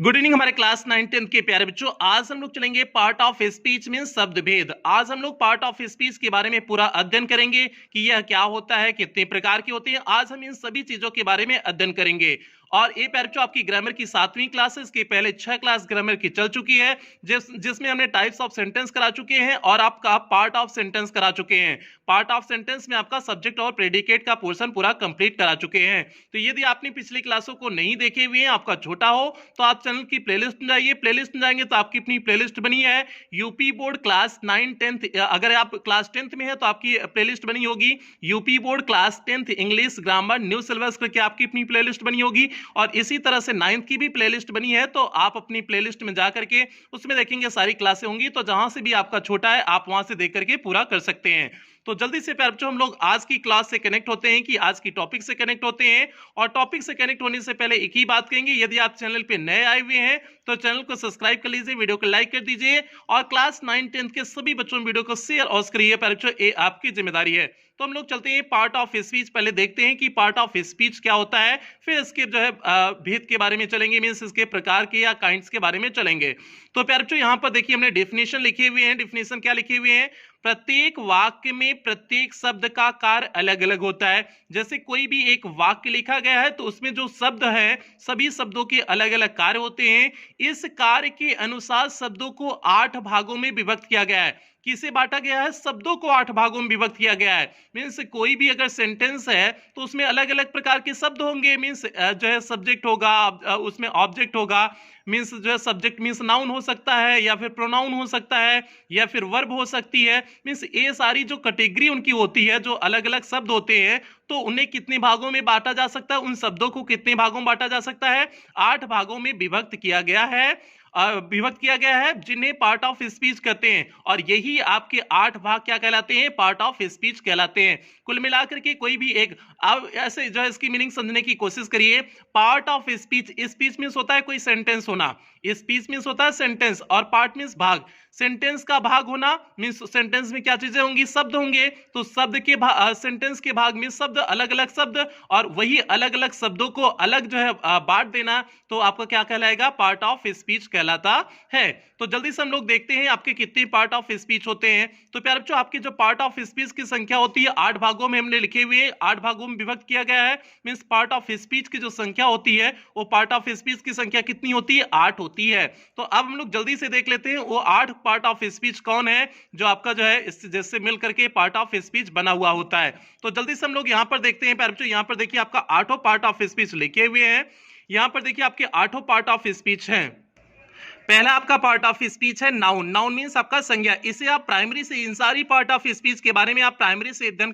Good evening हमारे class 9-10 के प्यारे बच्चों। आज हम लोग चलेंगे पार्ट ऑफ स्पीच में शब्द भेद। आज हम लोग पार्ट ऑफ स्पीच के बारे में पूरा अध्ययन करेंगे कि यह क्या होता है, कितने प्रकार के होते हैं। आज हम इन सभी चीजों के बारे में अध्ययन करेंगे। और ये प्यारे बच्चों आपकी ग्रामर की 7वीं क्लासेस के पहले 6 क्लास ग्रामर की चल चुकी है, जिसमें हमने टाइप्स ऑफ सेंटेंस करा चुके हैं और आपका पार्ट ऑफ सेंटेंस करा चुके हैं। पार्ट ऑफ सेंटेंस में आपका सब्जेक्ट और प्रेडिकेट का पोर्शन पूरा कंप्लीट करा चुके हैं। तो यदि आपने पिछली क्लासों को नहीं देखे हुए हैं, आपका छोटा हो, तो आप चैनल की प्लेलिस्ट में जाइए। प्लेलिस्ट में जाएंगे तो आपकी अपनी प्लेलिस्ट बनी है यूपी बोर्ड क्लास 9-10। अगर आप क्लास 10th में है तो आपकी प्लेलिस्ट बनी होगी UP board class 10th English grammar new syllabus करके आपकी अपनी प्लेलिस्ट बनी होगी। और इसी तरह से 9th की भी प्लेलिस्ट बनी है, तो आप अपनी प्लेलिस्ट में जाकर के उसमें देखेंगे सारी क्लासें होंगी। तो जहां से भी आपका छोटा है आप वहां से देख करके पूरा कर सकते हैं। तो जल्दी से प्यारे बच्चों हम लोग आज की क्लास से कनेक्ट होते हैं कि आज की टॉपिक से कनेक्ट होते हैं। और टॉपिक से कनेक्ट होने से पहले एक ही बात कहेंगे, यदि आप चैनल पे नए आए हुए हैं तो चैनल को सब्सक्राइब कर लीजिए, वीडियो को लाइक कर दीजिए और क्लास 9-10 के सभी बच्चों वीडियो को शेयर और करिए प्यारे बच्चों, ये आपकी जिम्मेदारी है। तो हम लोग चलते हैं पार्ट ऑफ स्पीच। पहले देखते हैं कि पार्ट ऑफ स्पीच क्या होता है, फिर इसके जो है भेद के बारे में चलेंगे, मींस इसके प्रकार के या काइंड्स के बारे में चलेंगे। तो प्यारे बच्चों यहाँ पर देखिए हमने डेफिनेशन लिखे हुए हैं। डेफिनेशन क्या लिखे हुए हैं? प्रत्येक वाक्य में प्रत्येक शब्द का कार्य अलग अलग होता है। जैसे कोई भी एक वाक्य लिखा गया है तो उसमें जो शब्द है सभी शब्दों के अलग अलग कार्य होते हैं। इस कार्य के अनुसार शब्दों को 8 भागों में विभक्त किया गया है। किसे बांटा गया है? शब्दों को 8 भागों में विभक्त किया गया है। मीन्स कोई भी अगर सेंटेंस है तो उसमें अलग अलग प्रकार के शब्द होंगे। मीन्स जो है सब्जेक्ट होगा, उसमें ऑब्जेक्ट होगा, मीन्स जो है सब्जेक्ट मीन्स नाउन हो सकता है या फिर प्रोनाउन हो सकता है या फिर वर्ब हो सकती है। मीन्स ये सारी जो कैटेगरी उनकी होती है, जो अलग अलग शब्द होते हैं, तो उन्हें कितने भागों में बांटा जा सकता है? उन शब्दों को कितने भागों में बांटा जा सकता है? 8 भागों में विभक्त किया गया है। जिन्हें पार्ट ऑफ स्पीच कहते हैं। और यही आपके 8 भाग क्या कहलाते हैं? पार्ट ऑफ स्पीच कहलाते हैं। कुल मिलाकर के कोई भी एक, अब ऐसे जो है इसकी मीनिंग समझने की कोशिश करिए। Part of speech, speech means होता है कोई सेंटेंस होना, स्पीच मींस होता है सेंटेंस, और पार्ट मींस भाग। सेंटेंस का भाग होना मींस सेंटेंस में क्या चीजें होंगी? शब्द होंगे। तो शब्द के सेंटेंस के भाग में शब्द, अलग अलग शब्द, और वही अलग अलग शब्दों को अलग जो है बांट देना, तो आपका क्या कहलाएगा? पार्ट ऑफ स्पीच कहलाता है। तो जल्दी से हम लोग देखते हैं आपके कितने पार्ट ऑफ स्पीच होते हैं। तो प्यारे बच्चों आपके जो पार्ट ऑफ स्पीच की संख्या होती है 8 भागों में हमने लिखे हुए, 8 भागों में विभक्त किया गया है। मींस पार्ट ऑफ स्पीच की जो संख्या होती है वो पार्ट ऑफ स्पीच की संख्या कितनी होती है? 8 होती है। तो अब हम लोग जल्दी से देख लेते हैं वो 8 पार्ट ऑफ स्पीच कौन है जो आपका जो है जिससे मिल करके पार्ट ऑफ स्पीच बना हुआ होता है। तो जल्दी से हम लोग यहां पर देखते हैं प्यारे बच्चों। यहां पर देखिए आपका 8 पार्ट ऑफ स्पीच लिखे हुए हैं। यहां पर देखिए आपके 8 पार्ट ऑफ स्पीच हैं। पहला आपका पार्ट ऑफ स्पीच है नाउन। नाउन मींस आपका संज्ञा। इसे आप प्राइमरी से, इन सारी पार्ट ऑफ स्पीच के बारे में आप प्राइमरी से अध्ययन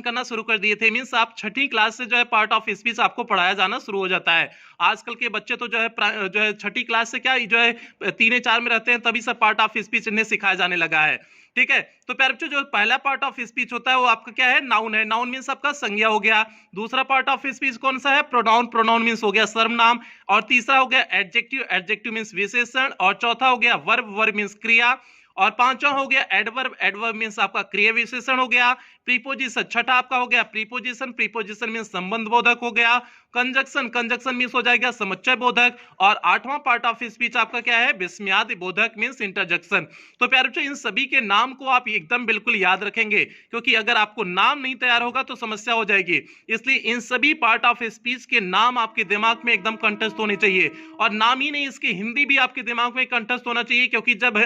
करना शुरू कर दिए थे। मींस आप 6ठी क्लास से जो है पार्ट ऑफ स्पीच आपको पढ़ाया जाना शुरू हो जाता है। आजकल के बच्चे तो जो है 6ठी क्लास से क्या जो है 3-4 में रहते हैं, तभी सब पार्ट ऑफ स्पीच इन्हें सिखाया जाने लगा है। ठीक है। तो प्यारे बच्चों जो पहला पार्ट ऑफ स्पीच होता है वो आपका क्या है? नाउन है। नाउन मींस आपका संज्ञा हो गया। दूसरा पार्ट ऑफ स्पीच कौन सा है? प्रोनाउन। प्रोनाउन मींस हो गया सर्वनाम। और तीसरा हो गया एडजेक्टिव। एडजेक्टिव मींस विशेषण। और चौथा हो गया वर्ब। वर्ब मींस क्रिया। और पांचवा हो गया एडवर्ब। एडवर्ब मींस आपका क्रिया विशेषण हो गया। प्रीपोजिशन, छठा आपका हो गया प्रीपोजिशन। प्रीपोजिशन मींस संबंध बोधक हो गया। कंजक्शन, कंजक्शन मींस हो जाएगा समुच्चय बोधक। और 8वां पार्ट ऑफ स्पीच आपका क्या है? विस्मयादि बोधक मींस इंटरजेक्शन। तो प्यारे बच्चों इन सभी के नाम को आप एकदम बिल्कुल याद रखेंगे, क्योंकि अगर आपको नाम नहीं तैयार होगा तो समस्या हो जाएगी। इसलिए इन सभी पार्ट ऑफ स्पीच के नाम आपके दिमाग में एकदम कंठस्थ होने चाहिए। और नाम ही नहीं, इसकी हिंदी भी आपके दिमाग में कंठस्थ होना चाहिए, क्योंकि जब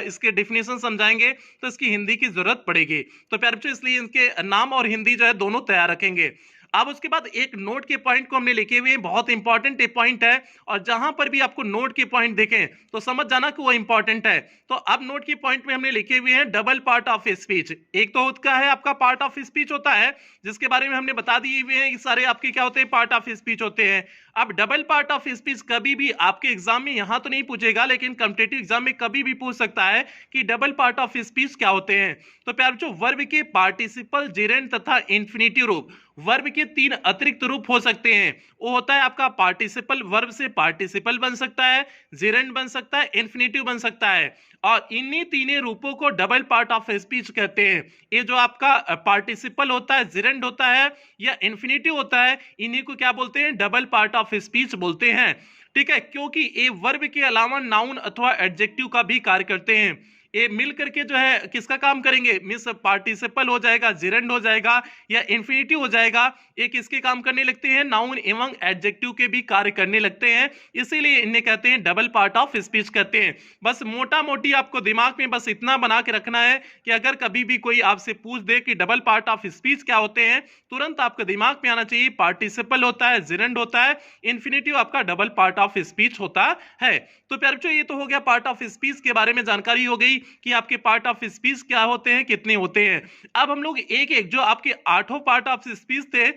इसके डेफिनेशन समझाएंगे तो इसकी हिंदी की जरूरत पड़ेगी। तो प्यारे बच्चों इसलिए इनके नाम और हिंदी जो है दोनों तैयार रखेंगे। अब उसके बाद एक नोट के पॉइंट को हमने लिखे हुए हैं, बहुत इंपॉर्टेंट पॉइंट है। और जहां पर भी आपको नोट के पॉइंट दिखें तो समझ जाना कि वो इंपॉर्टेंट है। तो अब नोट के पॉइंट में हमने लिखे हुए हैं डबल पार्ट ऑफ स्पीच। एक तो होता है आपका पार्ट ऑफ स्पीच होता है, जिसके बारे में हमने बता दिए हुए हैं कि सारे आपके क्या होते हैं? पार्ट ऑफ स्पीच होते हैं। अब डबल पार्ट ऑफ स्पीच कभी भी आपके एग्जाम में, यहां तो नहीं पूछेगा लेकिन कॉम्पिटिटिव एग्जाम में कभी भी पूछ सकता है कि डबल पार्ट ऑफ स्पीच क्या होते हैं। तो प्यारे बच्चों वर्ब के पार्टिसिपल, जेरेंड तथा इंफिनिटिव रूप, वर्ब के 3 अतिरिक्त रूप हो सकते हैं। वो होता है आपका पार्टिसिपल, वर्ब से पार्टिसिपल बन सकता है, जेरेंड बन सकता है, इंफिनिटिव बन सकता है। और इन्हीं तीनों रूपों को डबल पार्ट ऑफ स्पीच कहते हैं। ये जो आपका पार्टिसिपल होता है, जेरेंड होता है या इंफिनिटिव होता है, इन्हीं को क्या बोलते हैं? Double part of of speech बोलते हैं, ठीक है, क्योंकि ये वर्ब के अलावा नाउन अथवा एडजेक्टिव का भी कार्य करते हैं। ये मिल करके जो है किसका काम करेंगे, मींस पार्टिसिपल हो जाएगा, जिरेंड हो जाएगा या इन्फिनिटिव हो जाएगा। ये किसके काम करने लगते हैं, नाउन एवं एडजेक्टिव के भी कार्य करने लगते हैं, इसीलिए इन्हें कहते हैं डबल पार्ट ऑफ स्पीच कहते हैं। बस मोटा मोटी आपको दिमाग में बस इतना बना के रखना है कि अगर कभी भी कोई आपसे पूछ दे कि डबल पार्ट ऑफ स्पीच क्या होते हैं, तुरंत आपके दिमाग में आना चाहिए पार्टिसिपल होता है, जिरेंड होता है, इन्फिनिटिव आपका डबल पार्ट ऑफ स्पीच होता है। तो प्यारे बच्चों, ये तो हो गया पार्ट ऑफ स्पीच के बारे में जानकारी हो गई कि आपके पार्ट ऑफ स्पीच क्या होते हैं, कितने होते हैं। अब हम लोग एक एक जो आपके 8 पार्ट ऑफ स्पीच थे,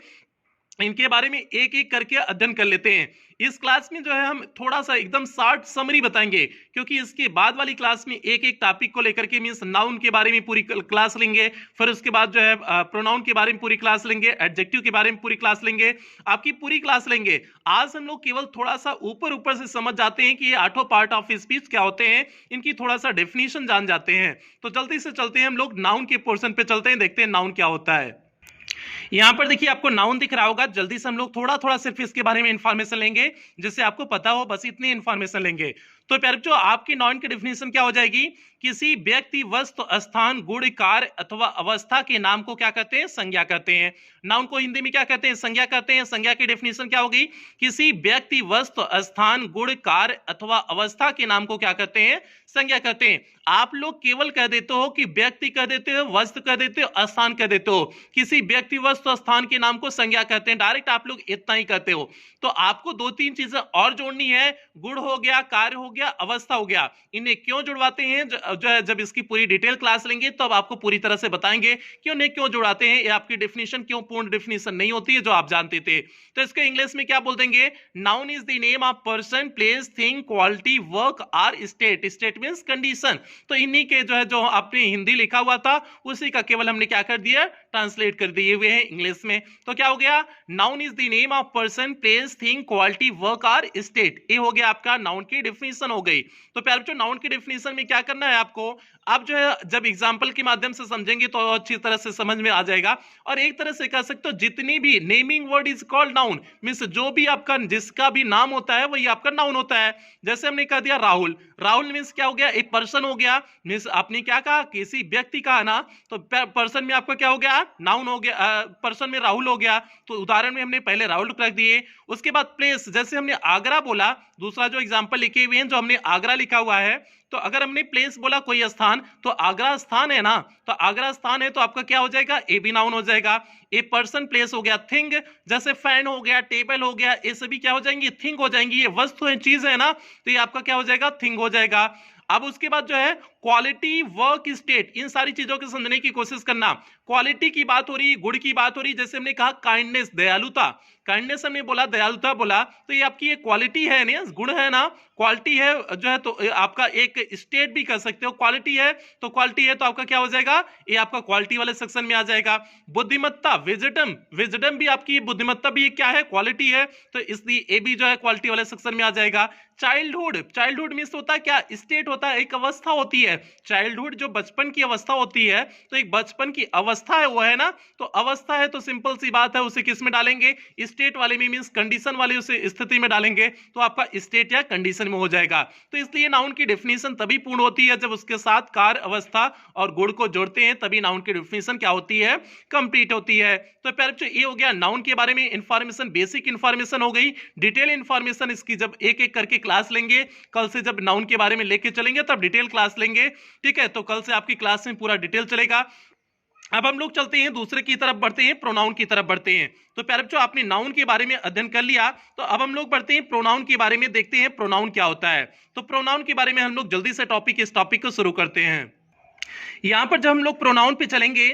इनके बारे में एक एक करके अध्ययन कर लेते हैं। इस क्लास में जो है हम थोड़ा सा एकदम शॉर्ट समरी बताएंगे, क्योंकि इसके बाद वाली क्लास में एक एक टॉपिक को लेकर के मींस नाउन के बारे में पूरी क्लास लेंगे, फिर उसके बाद जो है प्रोनाउन के बारे में पूरी क्लास लेंगे, एडजेक्टिव के बारे में पूरी क्लास लेंगे, आपकी पूरी क्लास लेंगे। आज हम लोग केवल थोड़ा सा ऊपर ऊपर से समझ जाते हैं कि ये 8 पार्ट ऑफ स्पीच क्या होते हैं, इनकी थोड़ा सा डेफिनेशन जान जाते हैं। तो जल्दी से चलते हैं हम लोग नाउन के पोर्शन पे चलते हैं, देखते हैं नाउन क्या होता है। यहां पर देखिए आपको नाउन दिख रहा होगा, जल्दी से हम लोग थोड़ा थोड़ा सिर्फ इसके बारे में इंफॉर्मेशन लेंगे जिससे आपको पता हो, बस इतनी इंफॉर्मेशन लेंगे। तो प्यारे बच्चों, आपकी नाउन की डेफिनेशन क्या हो जाएगी, किसी व्यक्ति, वस्तु, स्थान, गुण, कार्य अथवा अवस्था के नाम को क्या कहते हैं, संज्ञा कहते हैं। नाउन को हिंदी में क्या कहते हैं, संज्ञा कहते हैं। संज्ञा की डेफिनेशन क्या होगी, किसी व्यक्ति, वस्तु, स्थान, गुण, कार्य अथवा अवस्था के नाम को क्या कहते हैं, संज्ञा कहते हैं। आप लोग केवल कह देते हो कि व्यक्ति कह देते हो, वस्तु कह देते हो, स्थान कह देते हो, किसी व्यक्ति, वस्तु, स्थान के नाम को संज्ञा कहते हैं, डायरेक्ट आप लोग इतना ही कहते हो। तो आपको 2-3 चीजें और जोड़नी है, गुण हो गया, कार्य हो गया, अवस्था हो गया। इन्हें क्यों जुड़वाते हैं, जो है जब इसकी पूरी डिटेल क्लास लेंगे तो अब आपको पूरी तरह से बताएंगे कि उन्हें क्यों जुड़ाते हैं। ये आपकी डेफिनेशन क्यों पूर्ण डेफिनेशन नहीं होती है जो आप जानते थे। तो इसको इंग्लिश में क्या बोल देंगे, noun is the name of person, place, thing, quality, work और स्टेट। State means condition. तो इन्हीं के जो है जो आपने हिंदी लिखा हुआ था उसी का केवल हमने क्या कर दिया, ट्रांसलेट कर दिए हुए हैं इंग्लिश में। तो क्या हो गया, noun is the name of person, place, thing, quality, work और स्टेट। ये हो गया आपका नाउन की डेफिनेशन हो गई। तो प्यारे बच्चों, नाउन की डेफिनेशन में क्या करना है आपको, आप जो है जब एग्जांपल के माध्यम से समझेंगे तो अच्छी तरह से समझ में आ जाएगा। और एक तरह से कह सकते हो जितनी भी naming word is called noun, means जो भी आपका जिसका भी नाम होता है वही आपका नाउन होता है। जैसे हमने कह दिया राहुल, राहुल मींस क्या हो गया, एक पर्सन हो गया। मींस आपने क्या कहा, किसी व्यक्ति कहा ना, तो पर्सन में आपका क्या हो गया, नाउन हो गया, पर्सन में राहुल हो गया। तो उदाहरण में हमने पहले राहुल रख दिए। उसके बाद प्लेस, जैसे हमने आगरा बोला, दूसरा जो एग्जांपल लिखे हुए हैं जो हमने आगरा लिखा हुआ है, तो अगर हमने प्लेस बोला कोई स्थान, तो आगरा स्थान है ना, तो आगरा स्थान है तो आपका क्या हो जाएगा, ए भी नाउन हो जाएगा। ए पर्सन, प्लेस हो गया, थिंग जैसे फैन हो गया, टेबल हो गया, ये सभी क्या हो जाएंगी, थिंग हो जाएंगी। ये वस्तु है, चीज है ना, तो ये आपका क्या हो जाएगा, थिंग हो जाएगा। अब उसके बाद जो है क्वालिटी, वर्क, स्टेट, इन सारी चीजों को समझने की कोशिश करना। क्वालिटी की बात हो रही, गुण की बात हो रही, जैसे हमने कहा काइंडनेस, दयालुता, काइंडनेस हमने बोला, दयालुता बोला, तो ये आपकी ये क्वालिटी है ना, गुण है ना, क्वालिटी है जो है, तो आपका एक स्टेट भी कर सकते हो। क्वालिटी है तो क्वालिटी है तो आपका क्या हो जाएगा, ये आपका क्वालिटी वाले सेक्शन में आ जाएगा। बुद्धिमत्ता, विजडम, विजडम भी आपकी बुद्धिमत्ता भी क्या है, क्वालिटी है, तो इसलिए ये भी जो है क्वालिटी वाले सेक्शन में आ जाएगा। चाइल्डहुड, चाइल्डहुड मींस होता है क्या, स्टेट होता है, एक अवस्था होती है। चाइल्डहुड जो बचपन की अवस्था होती है, तो एक बचपन की अवस्था है वो है ना, तो अवस्था है तो सिंपल सी बात है उसे किस में डालेंगे, स्टेट वाले में, मींस कंडीशन वाले उसे स्थिति में डालेंगे, तो आपका स्टेट या कंडीशन में हो जाएगा। तो इसलिए नाउन की डेफिनेशन तभी पूर्ण होती है जब उसके साथ कार्य, अवस्था और गुण को जोड़ते हैं, तभी नाउन की डेफिनेशन क्या होती है, कंप्लीट होती है। तो प्यारे बच्चों, ये हो गया नाउन के बारे में इंफॉर्मेशन, बेसिक इंफॉर्मेशन हो गई। डिटेल इंफॉर्मेशन इसकी जब एक एक करके क्लास लेंगे, कल से जब नाउन के बारे में लेके चलेंगे तब डिटेल क्लास लेंगे, ठीक है। तो कल से आपकी क्लास में पूरा डिटेल चलेगा। अब हम लोग चलते हैं दूसरे की तरफ बढ़ते हैं, प्रोनाउन की तरफ बढ़ते हैं। तो प्यारे बच्चों, आपने नाउन के बारे में अध्ययन कर लिया, तो अब हम लोग बढ़ते हैं प्रोनाउन के बारे में, देखते हैं प्रोनाउन क्या होता है। तो प्रोनाउन के बारे में हम लोग जल्दी से इस टॉपिक को शुरू करते हैं। यहां पर जब हम लोग प्रोनाउन पे चलेंगे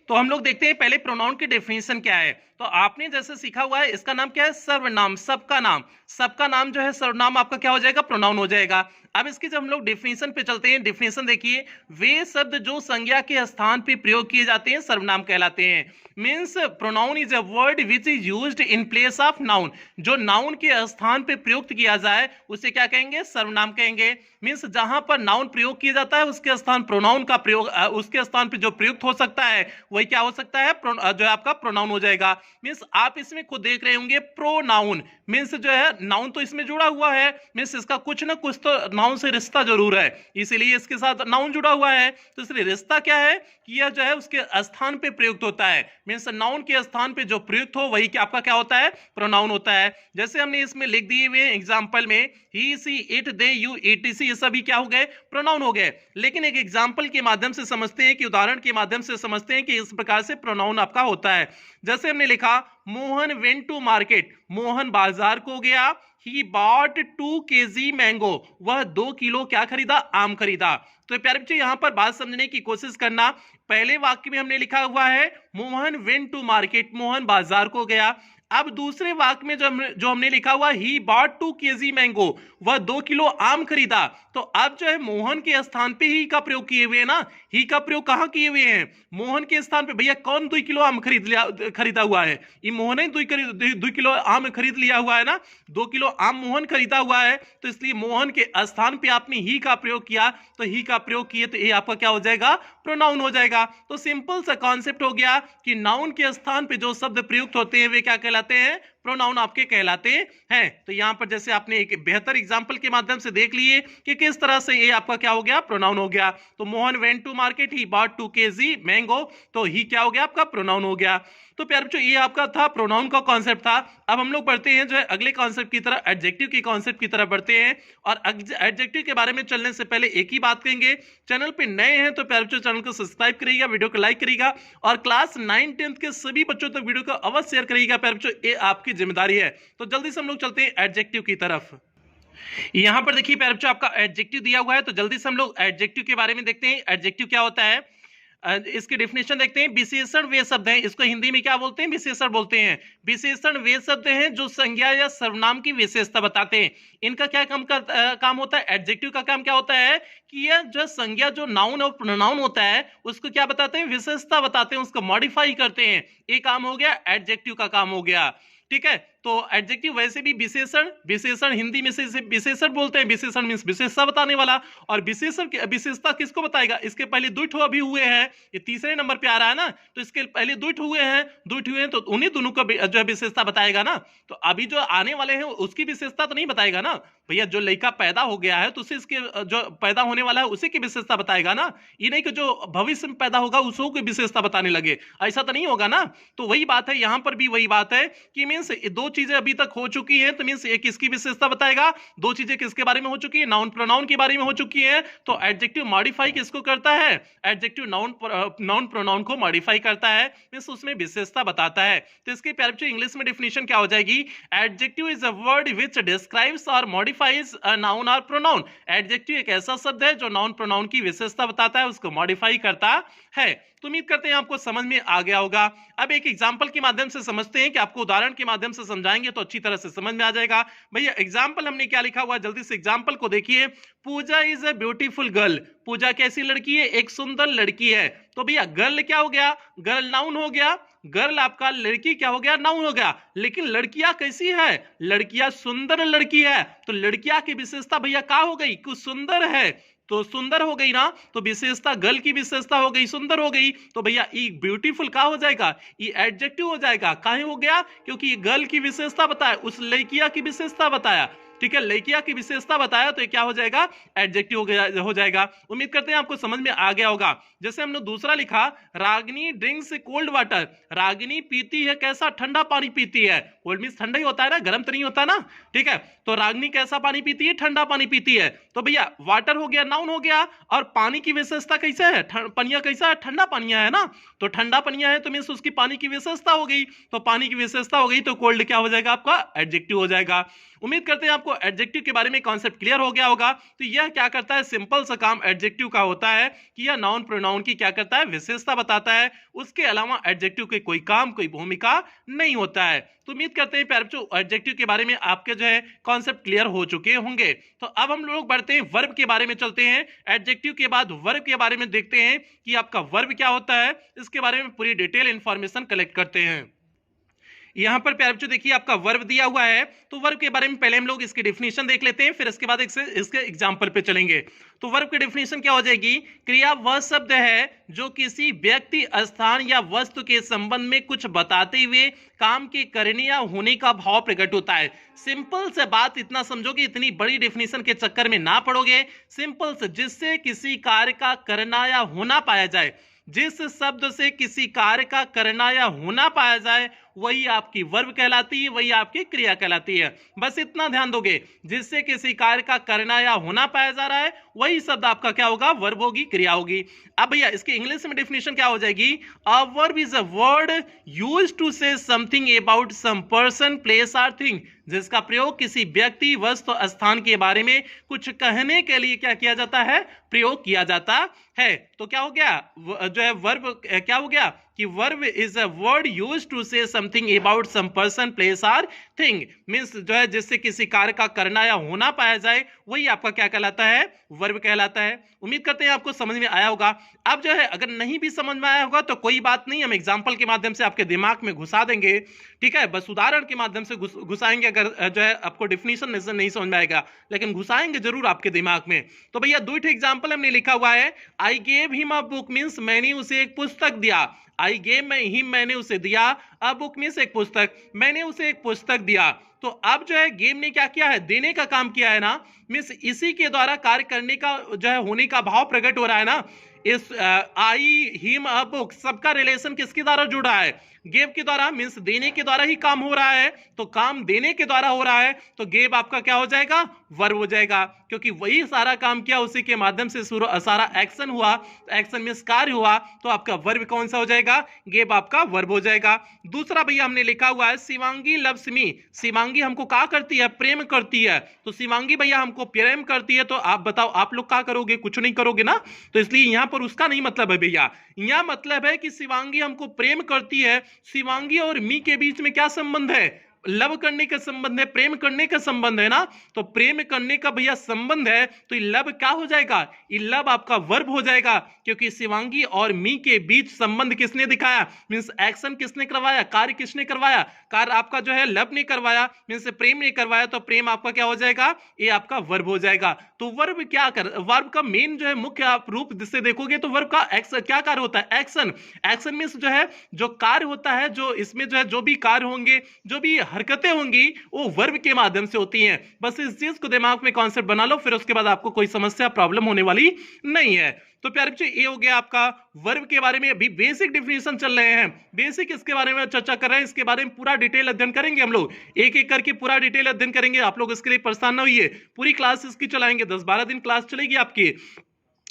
तो हम लोग देखते हैं पहले प्रोनाउन की डेफिनेशन क्या है। तो आपने जैसे सीखा हुआ है, इसका नाम क्या है, सर्वनाम, सबका नाम। सबका नाम जो है सर्वनाम आपका क्या हो जाएगा, प्रोनाउन हो जाएगा। अब इसकी जब हम लोग डेफिनेशन पे चलते हैं, डेफिनेशन देखिए, वे शब्द जो संज्ञा के स्थान पे प्रयोग किए जाते हैं सर्वनाम कहलाते हैं। Means pronoun is a word which is used in place of noun. जो नाउन के स्थान पे प्रयुक्त किया जाए उसे क्या कहेंगे, सर्वनाम कहेंगे। मींस जहां पर नाउन प्रयोग किया जाता है उसके स्थान प्रोनाउन का प्रयोग, उसके स्थान पे जो प्रयुक्त हो सकता है वही क्या हो सकता है, जो है आपका प्रोनाउन हो जाएगा। मींस आप इसमें खुद देख रहे होंगे प्रोनाउन मींस जो है नाउन तो इसमें जुड़ा हुआ है, मींस इसका कुछ ना कुछ तो नाउन से रिश्ता जरूर है, इसीलिए इसके साथ नाउन जुड़ा हुआ है। तो इसलिए रिश्ता क्या है कि यह जो है उसके स्थान पे प्रयुक्त होता है, मींस नाउन के स्थान पे जो प्रयुक्त हो वही क्या आपका क्या होता है, प्रोनाउन होता है। जैसे हमने इसमें लिख दिए हुए एग्जांपल में he she it they you etc, ये सभी क्या हो गए, प्रोनाउन हो गए। लेकिन एक एग्जांपल के माध्यम से समझते हैं कि उदाहरण के माध्यम से समझते हैं कि इस प्रकार से प्रोनाउन आपका होता है। जैसे हमने लिखा Mohan went to market, Mohan बाजार को गया। ही बॉट 2 kg मैंगो, वह 2 किलो क्या खरीदा, आम खरीदा। तो प्यारे बच्चों यहां पर बात समझने की कोशिश करना, पहले वाक्य में हमने लिखा हुआ है Mohan went to market, Mohan बाजार को गया। अब दूसरे वाक्य में जो हमने लिखा हुआ ही बॉट 2 kg मैंगो, वह 2 किलो आम खरीदा। तो अब जो है मोहन के स्थान पे ही का प्रयोग किए हुए हैं ना, ही का प्रयोग कहां किए हुए हैं, मोहन के स्थान पे। भैया कौन 2 किलो आम खरीदा हुआ है, ये मोहन ही 2 किलो आम खरीद लिया हुआ है ना, 2 किलो आम मोहन खरीदा हुआ है। तो इसलिए मोहन के स्थान पे आपने ही का प्रयोग किया, तो ही का प्रयोग किए तो ये आपका क्या हो जाएगा, प्रोनाउन हो जाएगा। तो सिंपल सा कॉन्सेप्ट हो गया कि नाउन के स्थान पे जो शब्द प्रयुक्त होते हैं वे क्या कहलाते हैं, प्रोनाउन आपके कहलाते हैं। तो यहां पर जैसे आपने एक बेहतर एग्जांपल के माध्यम से देख लिए कि किस तरह से ये आपका क्या हो गया, प्रोनाउन हो गया। तो Mohan went to market, he bought 2 kg mango, तो ही क्या हो गया आपका, प्रोनाउन हो गया। तो प्यारे बच्चों ये आपका था प्रोनाउन का कॉन्सेप्ट था। अब हम लोग बढ़ते हैं जो है अगले कॉन्सेप्ट की तरफ, एडजेक्टिव के कॉन्सेप्ट की तरफ बढ़ते हैं। और एडजेक्टिव के बारे में चलने से पहले एक ही बात कहेंगे, चैनल पे नए हैं तो प्यारे बच्चों चैनल को सब्सक्राइब करिएगा, वीडियो को लाइक करिएगा और क्लास 9 10th के सभी बच्चों तक वीडियो को अवश्य शेयर करिएगा। प्यारे बच्चों ये आपकी जिम्मेदारी है। तो जल्दी से हम लोग चलते हैं एडजेक्टिव की तरफ। यहां पर देखिए प्यारे बच्चों आपका एडजेक्टिव दिया हुआ है, तो जल्दी से हम लोग एडजेक्टिव के बारे में देखते हैं। एडजेक्टिव क्या होता है, इसकी डेफिनेशन देखते हैं। विशेषण वे शब्द हैं, इसको हिंदी में क्या बोलते हैं, विशेषण बोलते हैं। विशेषण वे शब्द हैं जो संज्ञा या सर्वनाम की विशेषता बताते हैं। इनका क्या काम होता है, एडजेक्टिव का काम क्या होता है कि यह जो संज्ञा जो नाउन और प्रोनाउन होता है उसको क्या बताते हैं, विशेषता बताते हैं, उसको मॉडिफाई करते हैं। ये काम हो गया एडजेक्टिव का काम हो गया, ठीक है। तो एडजेक्टिव वैसे भी विशेषण हिंदी में से विशेषण बोलते हैं, विशेषण मींस विशेषता बताने वाला। और विशेषण विशेषता किसको बताएगा, इसके पहले द्विठ अभी हुए हैं, ये तीसरे नंबर पे आ रहा है ना, तो इसके पहले द्विठ हुए हैं तो उन्हीं दोनों का जो है विशेषता बताएगा ना। तो अभी जो आने वाले हैं उसकी विशेषता तो नहीं बताएगा ना भैया, जो लड़का पैदा हो गया है तो उसे इसके जो पैदा होने वाला है उसी की विशेषता बताएगा ना, ये नहीं कि जो भविष्य में पैदा होगा उसको की विशेषता बताने लगे, ऐसा तो नहीं होगा ना। तो वही बात है, यहां पर भी वही बात है कि मींस दो चीजें अभी तक हो चुकी हैं, तो मींस एक किसकी विशेषता बताएगा, दो चीजें किसके बारे में हो चुकी है, नाउन प्रोनाउन के बारे में हो चुकी है। तो एडजेक्टिव मॉडिफाई किसको करता है, एडजेक्टिव नाउन प्रोनाउन को मॉडिफाई करता है, मींस उसमें विशेषता बताता है। तो इसके प्यारे बच्चों इंग्लिश में डेफिनेशन क्या हो जाएगी, adjective is a word which describes और मॉडिफाइज अ नाउन और प्रोनाउन। एडजेक्टिव एक ऐसा शब्द है जो नाउन प्रोनाउन की विशेषता बताता है, उसको मॉडिफाई करता है। तो उम्मीद करते हैं आपको समझ में आ गया होगा। अब एक एग्जांपल के माध्यम से समझते हैं कि आपको उदाहरण के माध्यम से समझाएंगे तो अच्छी तरह से समझ में आ जाएगा। भैया एग्जांपल हमने क्या लिखा हुआ, जल्दी से एग्जांपल को देखिए। पूजा इज अ ब्यूटीफुल गर्ल, पूजा कैसी लड़की है, एक सुंदर लड़की है। तो भैया गर्ल क्या हो गया, गर्ल नाउन हो गया, गर्ल आपका लड़की क्या हो गया, नाउन हो गया। लेकिन लड़कियां कैसी है, लड़कियां सुंदर लड़की है, तो लड़कियां की विशेषता भैया क्या हो गई, कुछ सुंदर है, तो सुंदर हो गई ना, तो विशेषता गर्ल की विशेषता हो गई, सुंदर हो गई। तो भैया ये ब्यूटीफुल क्या हो जाएगा, ये एडजेक्टिव हो जाएगा। काहे हो गया, क्योंकि ये गर्ल की विशेषता बताया, उस लड़किया की विशेषता बताया, ठीक है, लड़किया की विशेषता बताया, तो ये क्या हो जाएगा, एडजेक्टिव हो जाएगा। उम्मीद करते हैं आपको समझ में आ गया होगा। जैसे हमने दूसरा लिखा, Ragini drinks cold water, Ragini पीती है कैसा, ठंडा पानी पीती है। कोल्ड मींस ठंडा ही होता है ना, गर्म तो नहीं होता ना, ठीक है। तो रागिनी कैसा पानी पीती है, ठंडा पानी पीती है। तो भैया वाटर हो गया, नाउन हो गया, और पानी की विशेषता कैसे है, पनिया कैसा है, ठंडा पनिया है ना, तो ठंडा पनिया है तो मींस उसकी पानी की विशेषता हो गई, तो पानी की विशेषता हो गई तो कोल्ड क्या हो जाएगा आपका, एडजेक्टिव हो जाएगा। उम्मीद करते हैं आपको एडजेक्टिव के बारे में कॉन्सेप्ट क्लियर हो गया होगा। तो यह क्या करता है, सिंपल सा काम एडजेक्टिव का होता है कि यह नाउन प्रोनाउन की क्या करता है, विशेषता बताता है, उसके अलावा एडजेक्टिव के कोई काम कोई भूमिका नहीं होता है। तो उम्मीद करते हैं प्यारे बच्चों एडजेक्टिव के बारे में आपके जो है कॉन्सेप्ट क्लियर हो चुके होंगे। तो अब हम लोग बढ़ते हैं वर्ब के बारे में, चलते हैं एडजेक्टिव के बाद वर्ब के बारे में देखते हैं कि आपका वर्ब क्या होता है, इसके बारे में पूरी डिटेल इंफॉर्मेशन कलेक्ट करते हैं। यहां पर प्यारे बच्चों देखिए आपका वर्ब दिया हुआ है, तो वर्ब के बारे में पहले हम लोग इसकी डेफिनेशन देख लेते हैं, फिर इसके बाद इसके एग्जांपल पे चलेंगे। तो वर्ब की डेफिनेशन क्या हो जाएगी? क्रिया वह शब्द है जो किसी व्यक्ति, स्थान या वस्तु के संबंध में कुछ बताते हुए काम के करने या होने का भाव प्रकट होता है। सिंपल से बात इतना समझोगे, इतनी बड़ी डेफिनेशन के चक्कर में ना पड़ोगे। सिंपल से, जिससे किसी कार्य का करना या होना पाया जाए, जिस शब्द से किसी कार्य का करना या होना पाया जाए वही आपकी वर्ब कहलाती है, वही आपकी क्रिया कहलाती है। बस इतना ध्यान दोगे, जिससे किसी कार्य का करना या होना पाया जा रहा है वही शब्द आपका क्या होगा? वर्ब होगी, क्रिया होगी। अब भैया इसकी इंग्लिश में डेफिनेशन क्या हो जाएगी? A verb is a word used to say something about some person, place और थिंग, जिसका प्रयोग किसी व्यक्ति, वस्तु, स्थान के बारे में कुछ कहने के लिए क्या किया जाता है? प्रयोग किया जाता है। तो क्या हो गया? जो है वर्ब क्या हो गया कि verb is a word used to say something about some person, place और थिंग, मींस जो है जिससे किसी कार्य का करना या होना पाया जाए वही आपका क्या कहलाता है? वर्ब कहलाता है। उम्मीद करते हैं आपको समझ में आया होगा। अब जो है अगर नहीं भी समझ में आया होगा तो कोई बात नहीं, हम एग्जांपल के माध्यम से आपके दिमाग में घुसा देंगे, ठीक है? बस उदाहरण के माध्यम से घुसाएंगे। अगर जो है आपको डेफिनेशन नहीं समझ में आएगा, लेकिन घुसाएंगे जरूर आपके दिमाग में। तो भैया दो एग्जांपल हमने लिखा हुआ है। I gave him a book, means मैंने उसे एक पुस्तक दिया। आई गेव हिम, मैंने उसे दिया। अ बुक मींस एक पुस्तक, मैंने उसे एक पुस्तक दिया। तो अब जो है गेम ने क्या किया है? देने का काम किया है ना, मींस इसी के द्वारा कार्य करने का जो है होने का भाव प्रकट हो रहा है ना। इस आई हिम अ बुक, सबका रिलेशन किसके द्वारा जुड़ा है? गेव के द्वारा, मींस देने के द्वारा ही काम हो रहा है। तो काम देने के द्वारा हो रहा है, तो गेव आपका क्या हो जाएगा? वर्ब हो जाएगा, क्योंकि वही सारा काम किया, उसी के माध्यम से सारा एक्शन हुआ। एक्शन मींस कार्य हुआ, तो आपका वर्ब कौन सा हो जाएगा? गेव आपका वर्ब हो जाएगा। दूसरा भैया हमने लिखा हुआ है शिवांगी लव्स मी। शिवांगी हमको क्या करती है? प्रेम करती है। तो शिवांगी भैया हमको प्रेम करती है, तो आप बताओ आप लोग क्या करोगे? कुछ नहीं करोगे ना। तो इसलिए यहां पर उसका नहीं मतलब है भैया, यहां मतलब है कि शिवांगी हमको प्रेम करती है। शिवांगी और मी के बीच में क्या संबंध है? लव करने का संबंध है, प्रेम करने का संबंध है ना। तो प्रेम करने का भैया संबंध है, तो ये लव क्या हो जाएगा? ये लव आपका वर्ब हो जाएगा, क्योंकि शिवांगी और मी के बीच संबंध किसने दिखाया? मींस एक्शन किसने करवाया? कार्य किसने करवाया? कार्य आपका जो है लव ने करवाया, मींस प्रेम ने करवाया। तो प्रेम आपका क्या हो जाएगा? ये आपका वर्ब हो जाएगा। तो वर्ब क्या कर, वर्ब का मेन जो है मुख्य आप रूप जिससे देखोगे तो वर्ब का एक्शन क्या कार्य होता है? एक्शन। एक्शन मींस जो है जो कार्य होता है, जो इसमें जो है जो भी कार्य होंगे, जो भी हरकतें होंगी, वो वर्ब के माध्यम से होती हैं। बस इस चीज को दिमाग में कॉन्सेप्ट बना लो, फिर उसके बाद आपको कोई समस्या, प्रॉब्लम होने वाली नहीं है। तो प्यारे बच्चों ये हो गया आपका वर्ब के बारे में। अभी बेसिक डिफिनेशन चल रहे हैं, बेसिक इसके बारे में चर्चा कर रहे हैं। इसके बारे में पूरा डिटेल अध्ययन करेंगे हम लोग, एक एक करके पूरा डिटेल अध्ययन करेंगे। आप लोग इसके लिए परेशान ना होइए, पूरी क्लास इसकी चलाएंगे, 10-12 दिन क्लास चलेगी आपकी,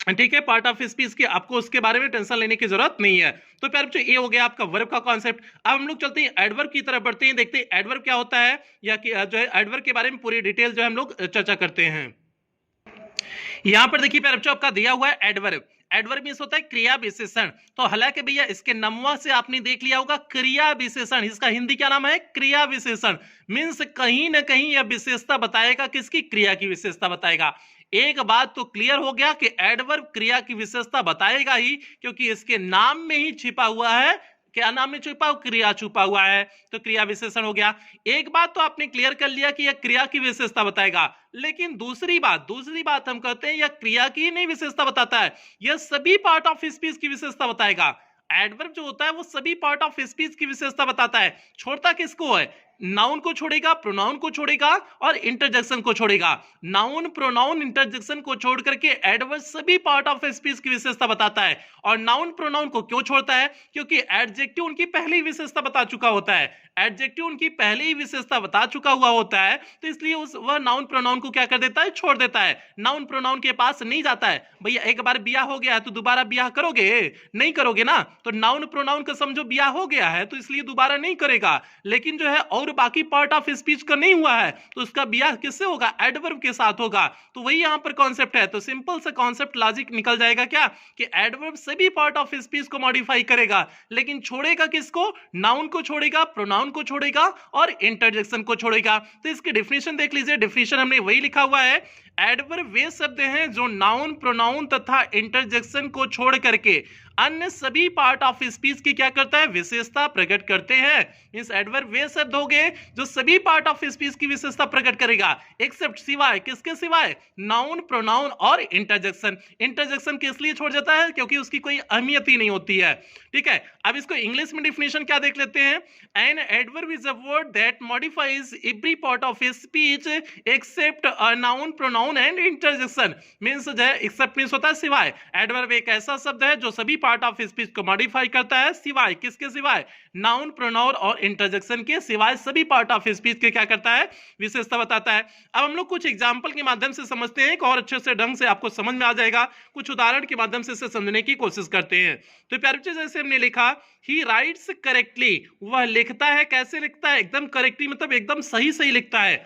ठीक है? पार्ट ऑफ स्पीच की, आपको उसके बारे में टेंशन लेने की जरूरत नहीं है। तो प्यारे बच्चों ये हो गया आपका वर्ब का कॉन्सेप्ट। अब हम लोग चलते हैं एडवर्ब की तरफ बढ़ते हैं, देखते हैं एडवर्ब क्या होता है, या कि जो है एडवर्ब के बारे में पूरी डिटेल जो है हम लोग चर्चा करते हैं। यहां पर देखिए प्यारे बच्चों आपका दिया हुआ है एडवर्ब। एडवर्ब मींस होता है क्रिया विशेषण। तो हालांकि भैया इसके नमवा से आपने देख लिया होगा क्रिया विशेषण, इसका हिंदी क्या नाम है? क्रिया विशेषण। मींस कहीं ना कहीं यह विशेषता बताएगा, किसकी? क्रिया की विशेषता बताएगा। एक बात तो क्लियर हो गया कि एडवर्ब क्रिया की विशेषता बताएगा ही, क्योंकि इसके नाम में ही छिपा हुआ है। क्या नाम में छुपा? क्रिया छुपा हुआ है, तो क्रिया विशेषण हो गया। एक बात तो आपने क्लियर कर लिया कि यह क्रिया की विशेषता बताएगा, लेकिन दूसरी बात हम कहते हैं यह क्रिया की नहीं विशेषता बताता है, यह सभी पार्ट ऑफ स्पीच की विशेषता बताएगा। एडवर्ब जो होता है वो सभी पार्ट ऑफ स्पीच की विशेषता बताता है। छोड़ता किसको है? नाउन को छोड़ेगा, प्रोनाउन को छोड़ेगा और इंटरजेक्शन को छोड़ेगा। नाउन, प्रोनाउन, इंटरजेक्शन को छोड़ करके एडवर्ब सभी पार्ट ऑफ स्पीच की विशेषता बताता है। और नाउन, प्रोनाउन को क्यों छोड़ता है? क्योंकि एडजेक्टिव उनकी पहले ही विशेषता बता चुका होता है। एडजेक्टिव उनकी पहले ही विशेषता बता चुका हुआ होता है, तो इसलिए वह नाउन प्रोनाउन को क्या कर देता है? छोड़ देता है। नाउन प्रोनाउन के पास नहीं जाता है। भैया एक बार ब्याह हो गया है तो दोबारा ब्याह करोगे? नहीं करोगे ना। तो नाउन प्रोनाउन का समझो ब्याह हो गया है तो इसलिए दोबारा नहीं करेगा। लेकिन जो है और बाकी पार्ट ऑफ स्पीच का नहीं हुआ है, तो उसका ब्याह किससे होगा? एडवर्ब के साथ होगा। तो वही यहां पर कॉन्सेप्ट है। तो सिंपल सा कॉन्सेप्ट, लॉजिक निकल जाएगा क्या कि एडवर्ब सभी पार्ट ऑफ स्पीच को मॉडिफाई करेगा, लेकिन छोड़ेगा किसको? नाउन को छोड़ेगा, प्रोनाउन को छोड़ेगा और इंटरजेक्शन को छोड़ेगा। तो इसकी डेफिनेशन देख लीजिए। डेफिनेशन हमने वही लिखा हुआ है, एडवर्ब वे शब्द हैं जो नाउन, प्रोनाउन तथा इंटरजेक्शन को छोड़ करके अन्य सभी पार्ट ऑफ स्पीच की क्या करता है, विशेषता प्रकट करते हैं। मींस एडवर्ब वे शब्द हो गए जो सभी पार्ट ऑफ स्पीच की विशेषता प्रकट करेगा, एक्सेप्ट सिवाय किसके सिवाय, नाउन, प्रोनाउन और इंटरजेक्शन। इंटरजेक्शन किस लिए छोड़ जाता है, क्योंकि उसकी कोई अहमियत ही नहीं होती है। ठीक है, अब इसको इंग्लिश में डिफिनेशन क्या देख लेते हैं। An adverb is a word that modifies every part of speech except a noun, pronoun and interjection. Means जो है एक्सेप्ट मींस होता है सिवाय। एडवर्ब एक ऐसा शब्द है जो सभी पार्ट ऑफ स्पीच को मॉडिफाई करता है, सिवाय किसके सिवाय, नाउन, प्रोनाउन और इंटरजेक्शन के सिवाय सभी पार्ट ऑफ स्पीच के क्या करता है, विशेषता बताता है। अब हम लोग कुछ एग्जांपल के माध्यम से समझते हैं, और अच्छे से ढंग से आपको समझ में आ जाएगा। कुछ उदाहरण के माध्यम से इसे समझने की कोशिश करते हैं। तो प्यारे बच्चों, जैसे हमने लिखा ही राइट्स करेक्टली, वह लिखता है, कैसे लिखता है, एकदम करेक्टली मतलब एकदम सही सही लिखता है।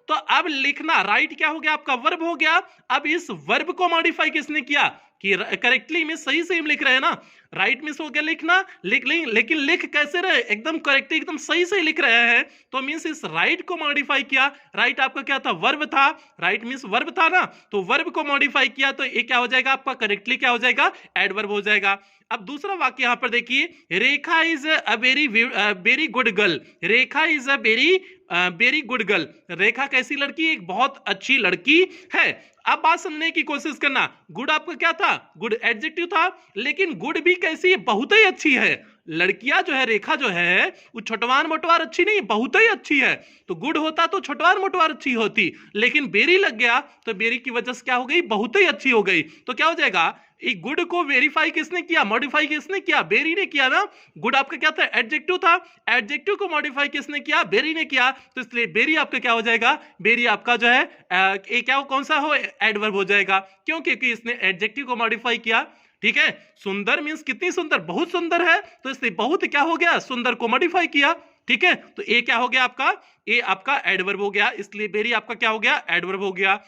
तो अब लिखना, राइट क्या हो गया आपका, वर्ब हो गया। अब इस वर्ब को मॉडिफाई किसने किया कि करेक्टली में सही सही लिख रहे हैं ना, राइट मिस हो गया लिखना, लेकिन लिख कैसे रहे, एकदम करेक्टली एकदम सही सही लिख रहे हैं। तो मींस इस राइट को मॉडिफाई किया। राइट आपका क्या था, वर्ब था, राइट मींस वर्ब था ना, तो वर्ब को मॉडिफाई किया तो ये क्या हो जाएगा आपका, करेक्टली क्या हो जाएगा, एडवर्ब हो जाएगा। अब दूसरा वाक्य यहां पर देखिए, Rekha is a very good girl. Rekha is a very good girl. Rekha कैसी लड़की, एक बहुत अच्छी लड़की है। अब बात समझने की कोशिश करना, गुड आपका क्या था, गुड एडजेक्टिव था, लेकिन गुड भी कैसी है, बहुत ही अच्छी है। लड़कियां जो है, रेखा जो है वो छोटवार मोटवार अच्छी नहीं, बहुत ही अच्छी है। तो गुड होता तो छोटवार मोटवार अच्छी होती, लेकिन बेरी लग गया तो बेरी की वजह से क्या हो गई, बहुत ही अच्छी हो गई। तो क्या हो जाएगा, गुड को वेरीफाई किसने किया, मॉडिफाई किसने किया, बेरी ने किया ना। गुड आपका क्या था, एडजेक्टिव था, एडजेक्टिव को मॉडिफाई किसने किया, बेरी ने किया। तो इसलिए बेरी आपका क्या हो जाएगा, बेरी आपका जो है क्या कौन सा हो, एडवर्ब हो जाएगा। क्यों, क्योंकि इसने एडजेक्टिव को मॉडिफाई किया। ठीक है, सुंदर मींस कितनी सुंदर, बहुत सुंदर है, तो इसलिए बहुत क्या हो गया, सुंदर को मॉडिफाई किया। ठीक है, तो ये क्या हो गया आपका, ये आपका एडवर्ब हो गया, इसलिए बेरी आपका क्या हो गया, एडवर्ब हो गया।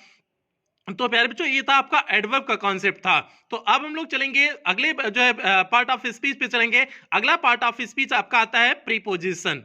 तो प्यारे बच्चों, ये था आपका एडवर्ब का कॉन्सेप्ट था। तो अब हम लोग चलेंगे अगले जो है पार्ट ऑफ स्पीच पे चलेंगे। अगला पार्ट ऑफ स्पीच आपका आता है प्रीपोजिशन।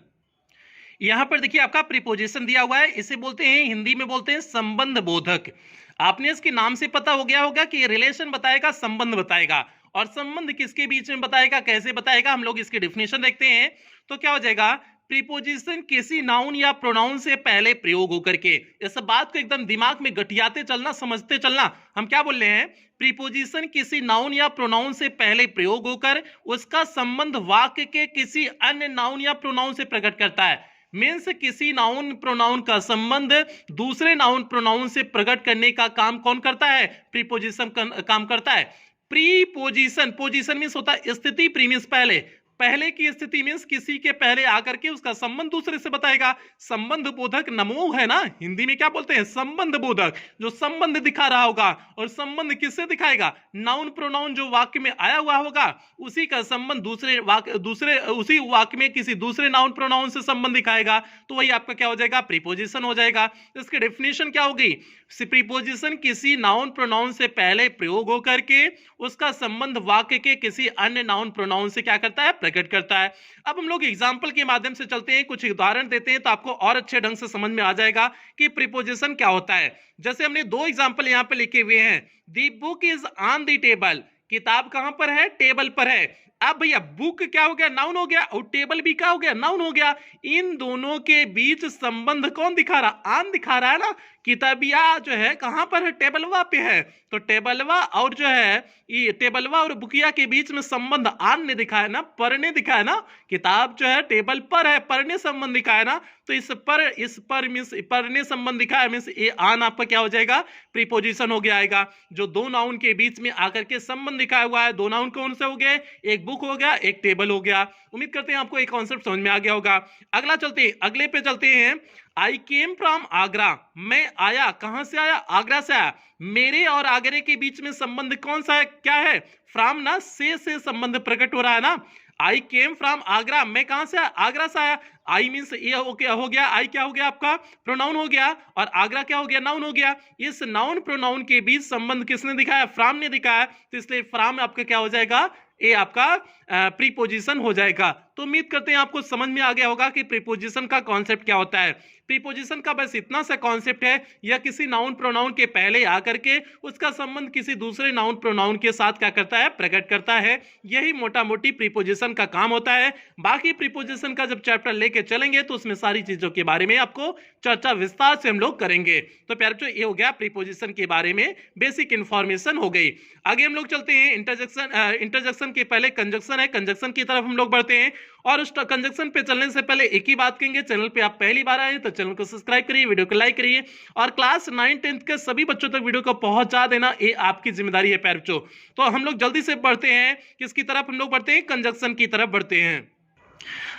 यहां पर देखिए आपका प्रीपोजिशन दिया हुआ है, इसे बोलते हैं, हिंदी में बोलते हैं संबंध बोधक। आपने इसके नाम से पता हो गया होगा कि ये रिलेशन बताएगा, संबंध बताएगा, और संबंध किसके बीच में बताएगा, कैसे बताएगा। हम लोग इसकी डेफिनेशन देखते हैं। तो क्या हो जाएगा, प्रीपोजिशन किसी नाउन या प्रोनाउन से पहले प्रयोग होकर के, इस बात को एकदम दिमाग में गठियाते चलना, समझते चलना। हम क्या बोल रहे हैं, प्रीपोजिशन किसी नाउन या प्रोनाउन से पहले प्रयोग होकर उसका संबंध वाक्य के किसी अन्य नाउन या प्रोनाउन से प्रकट करता है। मीन्स किसी नाउन प्रोनाउन का संबंध दूसरे नाउन प्रोनाउन से प्रकट करने का काम कौन करता है, प्रीपोजिशन काम करता है। प्रीपोजिशन, पोजिशन मीन्स होता है स्थिति, प्री मीन्स पहले, पहले की स्थिति मीन्स किसी के पहले आकर के उसका संबंध दूसरे से बताएगा। संबंध बोधक नमो है ना, हिंदी में क्या बोलते हैं, संबंध बोधक, जो संबंध दिखा रहा होगा। और संबंध किससे दिखाएगा, नाउन प्रोनाउन जो वाक्य में आया हुआ होगा उसी का संबंध उसी वाक्य में किसी दूसरे नाउन प्रोनाउन से संबंध दिखाएगा। तो वही आपका क्या हो जाएगा, प्रीपोजिशन हो जाएगा। इसकी डेफिनेशन क्या होगी, प्रीपोजिशन किसी नाउन प्रोनाउन से पहले प्रयोग होकर के उसका संबंध वाक्य के किसी अन्य नाउन प्रोनाउन से क्या करता है, प्रकट करता है। अब हम लोग एग्जाम्पल के माध्यम से चलते हैं, कुछ उदाहरण देते हैं, तो आपको और अच्छे ढंग से समझ में आ जाएगा कि प्रीपोजिशन क्या होता है। जैसे हमने दो एग्जाम्पल यहाँ पे लिखे हुए हैं, the book is on the table, किताब कहां पर है, टेबल पर है। अब भैया बुक क्या हो गया, नाउन हो गया, और टेबल भी क्या हो गया, नाउन हो गया। इन दोनों के बीच संबंध कौन दिखा रहा, आन दिखा रहा है ना। किताबिया जो है कहां पर है, टेबलवा पे है, तो टेबलवा और जो है ये टेबलवा और बुकिया के बीच में संबंध आन ने दिखाया ना, पर ने दिखाया ना। किताब जो है टेबल पर है, पर ने संबंध दिखाया ना, तो इस पर मींस पर ने संबंध दिखाया, मींस ये आन आपका क्या हो जाएगा, प्रीपोजिशन हो गया आएगा। जो दो नाउन के बीच में आकर के संबंध दिखाया हुआ है, दो नाउन कौन से हो गए, एक बुक हो गया, एक टेबल हो गया। उम्मीद करते हैं आपको एक कॉन्सेप्ट समझ में आ गया होगा। अगला चलते हैं, अगले पे चलते हैं। आई केम फ्रॉम आगरा, मैं आया, कहां से आया, आगरा से आया। मेरे और आगरे के बीच में संबंध कौन सा है, क्या है, फ्रॉम ना, से संबंध प्रकट हो रहा है ना। आई केम फ्रॉम आगरा, मैं कहां से आया, आगरा से आया। आई मीन्स ये हो गया, आई क्या हो गया आपका, प्रोनाउन हो गया, और आगरा क्या हो गया, नाउन हो गया। इस नाउन प्रोनाउन के बीच संबंध किसने दिखाया, फ्रॉम ने दिखाया, तो इसलिए फ्रॉम आपका क्या हो जाएगा, ये आपका प्रीपोजिशन हो जाएगा। तो उम्मीद करते हैं आपको समझ में आ गया होगा कि प्रीपोजिशन का कॉन्सेप्ट क्या होता है। प्रीपोजिशन का बस इतना सा कॉन्सेप्ट है, यह किसी नाउन प्रोनाउन के पहले आकर के उसका संबंध किसी दूसरे नाउन प्रोनाउन के साथ क्या करता है, प्रकट करता है। यही मोटा मोटी प्रीपोजिशन का काम होता है। बाकी प्रीपोजिशन का जब चैप्टर लेके चलेंगे तो उसमें सारी चीजों के बारे में आपको चर्चा विस्तार से हम लोग करेंगे। तो प्यारे बच्चों, ये हो गया प्रीपोजिशन के बारे में बेसिक इंफॉर्मेशन हो गई। आगे हम लोग चलते हैं इंटरजेक्शन। इंटरजेक्शन के पहले कंजक्शन है, कंजक्शन की तरफ हम लोग बढ़ते हैं। और उस कंजक्शन पे चलने से पहले एक ही बात कहेंगे, चैनल पे आप पहली बार आए तो चैनल को सब्सक्राइब करिए, वीडियो को लाइक करिए और क्लास 9 10th के सभी बच्चों तक वीडियो को पहुंचा देना, ये आपकी जिम्मेदारी है प्यारे बच्चों। तो हम लोग जल्दी से बढ़ते हैं, किसकी तरफ हम लोग बढ़ते हैं, कंजक्शन की तरफ बढ़ते हैं।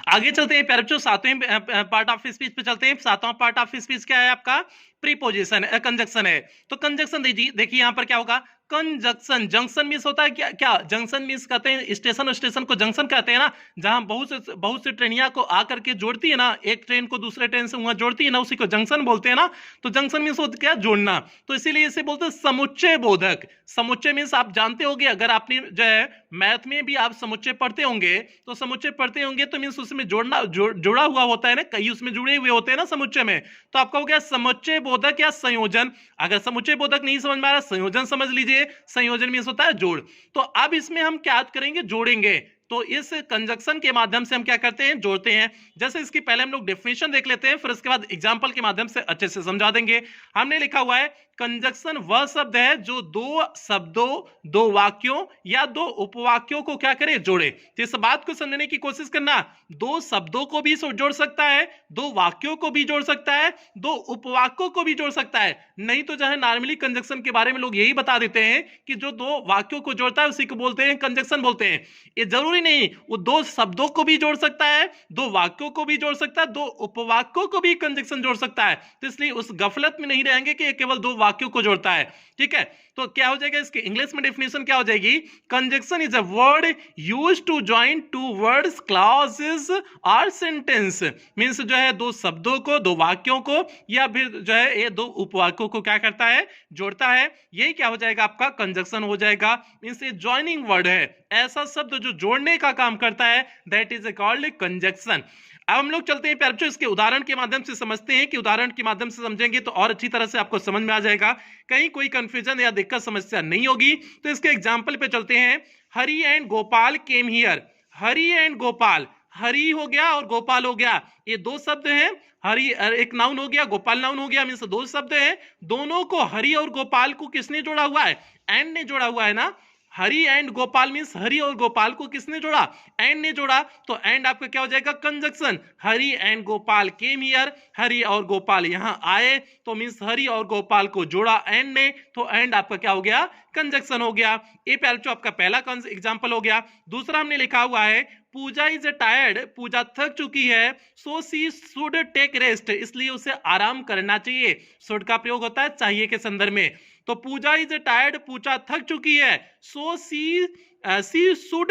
आगे चलते हैं प्यारे बच्चों, सातवें पार्ट ऑफ स्पीच पे चलते हैं। सातवां पार्ट ऑफ स्पीच क्या है आपका, प्रीपोजिशन, कंजक्शन है। तो कंजक्शन देखिए यहां पर क्या होगा, कंजक्शन। जंक्शन मींस होता है क्या, क्या जंक्शन मींस कहते हैं स्टेशन, स्टेशन को जंक्शन कहते हैं ना, जहां बहुत से ट्रेनिया को आकर के जोड़ती है ना, एक ट्रेन को दूसरे ट्रेन से वहां जोड़ती है ना, उसी को जंक्शन बोलते हैं ना। तो जंक्शन मींस होता क्या, जोड़ना। तो इसीलिए इसे बोलते हैं समुच्चय बोधक। समुच्चय मींस आप जानते होंगे, अगर आपने जो है मैथ में भी आप समुच्चय पढ़ते होंगे, तो समुच्चय पढ़ते होंगे तो मींस उसमें जोड़ा हुआ होता है ना, कई उसमें जुड़े हुए होते हैं ना समुच्चय में। तो आपका हो गया समुच्चय बोधक या संयोजन। अगर समुच्चय बोधक नहीं समझ में आ रहा, संयोजन समझ लीजिए। संयोजन मींस होता है जोड़। तो अब इसमें हम क्या करेंगे, जोड़ेंगे। तो इस कंजक्शन के माध्यम से हम क्या करते हैं, जोड़ते हैं। जैसे इसकी पहले हम लोग डेफिनेशन देख लेते हैं, फिर उसके बाद एग्जांपल के माध्यम से अच्छे से समझा देंगे। हमने लिखा हुआ है कंजक्शन वह शब्द है जो दो शब्दों, दो वाक्यों या दो उपवाक्यों को क्या करे, जोड़े। तो इस बात को समझने की कोशिश करना, दो शब्दों को भी जोड़ सकता है, दो वाक्यों को भी जोड़ सकता है, दो उपवाक्यों को भी जोड़ सकता है। नहीं तो जो है नॉर्मली कंजक्शन के बारे में लोग यही बता देते हैं कि जो दो वाक्यों को जोड़ता है उसी को बोलते हैं कंजक्शन बोलते हैं। ये जरूरी नहीं, वो दो शब्दों को भी जोड़ सकता है, दो वाक्यों को भी जोड़ सकता है, दो उपवाक्यों को भी कंजक्शन जोड़ सकता है। तो इसलिए उस गफलत में नहीं रहेंगे कि केवल दो वाक्यों को जोड़ता है। ठीक है, तो क्या हो जाएगा, इसकी इंग्लिश में डेफिनेशन क्या हो जाएगी, conjunction is a word used to join two words, clauses और सेंटेंस। मींस जो है दो शब्दों को, दो वाक्यों को या फिर जो है ये दो उपवाक्यों को क्या करता है, जोड़ता है। यही क्या हो जाएगा, आपका कंजक्शन हो जाएगा। मींस ये जॉइनिंग वर्ड है, ऐसा शब्द जो जोड़ने का काम करता है, दैट इज कॉल्ड कंजक्शन। अब हम लोग चलते हैं प्यारे बच्चों, इसके उदाहरण के माध्यम से समझते हैं कि उदाहरण के माध्यम से समझेंगे तो और अच्छी तरह से आपको समझ में आ जाएगा, कहीं कोई कंफ्यूजन या दिक्कत समस्या नहीं होगी। तो इसके एग्जांपल पे चलते हैं। Hari and Gopal came here. Hari and Gopal, Hari हो गया और गोपाल हो गया, ये दो शब्द हैं। हरि एक नाउन हो गया, गोपाल नाउन हो गया, मींस दो शब्द हैं। दोनों को, हरि और गोपाल को किसने जोड़ा हुआ है, एंड ने जोड़ा हुआ है ना। हरि एंड गोपाल मींस हरि और गोपाल को किसने जोड़ा, एंड ने जोड़ा। तो एंड आपका क्या हो जाएगा, conjunction. Hari and Gopal came here, Hari और गोपाल यहां आए, तो मींस हरि और गोपाल को जोड़ा एंड ने, तो एंड आपका क्या हो गया, कंजक्शन हो गया। ये प्यारे बच्चों आपका पहला एग्जांपल हो गया। दूसरा हमने लिखा हुआ है पूजा इज टायर्ड, पूजा थक चुकी है, सो सी शुड टेक रेस्ट, इसलिए उसे आराम करना चाहिए। शुड का प्रयोग होता है चाहिए के संदर्भ में। तो पूजा इज टायर्ड, पूजा थक चुकी है, सो सी शुड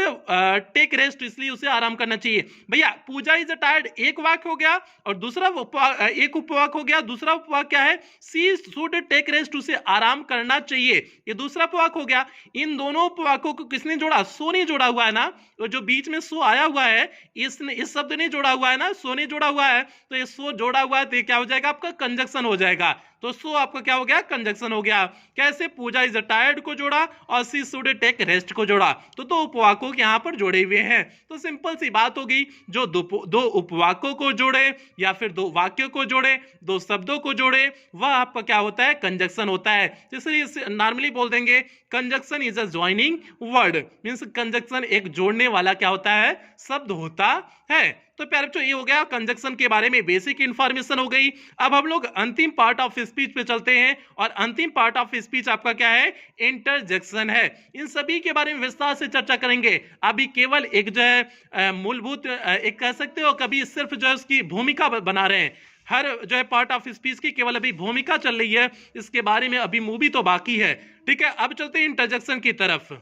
टेक रेस्ट, इसलिए उसे आराम करना चाहिए। भैया पूजा इज टायर्ड एक वाक्य हो गया और दूसरा एक उपवाक्य हो गया। दूसरा उपवाक्य क्या है, सी शुड टेक रेस्ट, उसे आराम करना चाहिए, ये दूसरा उपवाक्य हो गया। इन दोनों उपवाक्यों को किसने जोड़ा, सो ने जोड़ा हुआ है ना, तो जो बीच में सो आया हुआ है इसने, इस शब्द ने जोड़ा हुआ है ना, सो ने जोड़ा हुआ है, तो ये सो जोड़ा हुआ है तो क्या हो जाएगा, आपका कंजक्शन हो जाएगा। तो सो आपका क्या हो गया, कंजक्शन हो गया। कैसे, पूजा इज टायर्ड को जोड़ा और सी शुड टेक रेस्ट को जोड़ा, तो दो उपवाक्यों यहां पर जोड़े हुए हैं। तो सिंपल सी बात हो गई, जो दो उपवाक्यों को जोड़े या फिर दो वाक्यों को जोड़े, दो शब्दों को जोड़े, वह आपका क्या होता है, कंजक्शन होता है। इसलिए नॉर्मली बोल देंगे conjunction is a joining word, means conjunction एक जोड़ने वाला क्या होता है, शब्द होता है। तो प्यारे बच्चों ये हो गया कंजक्शन के बारे में बेसिक इंफॉर्मेशन हो गई। अब हम लोग अंतिम पार्ट ऑफ स्पीच पे चलते हैं और अंतिम पार्ट ऑफ स्पीच आपका क्या है, इंटरजेक्शन है। इन सभी के बारे में विस्तार से चर्चा करेंगे। अभी केवल एक जो है मूलभूत एक कह सकते हो, कभी सिर्फ जो है उसकी भूमिका बना रहे हैं। हर जो है पार्ट ऑफ स्पीच की केवल अभी भूमिका चल रही है, इसके बारे में अभी मूवी तो बाकी है। ठीक है, अब चलते हैं इंटरजेक्शन की तरफ।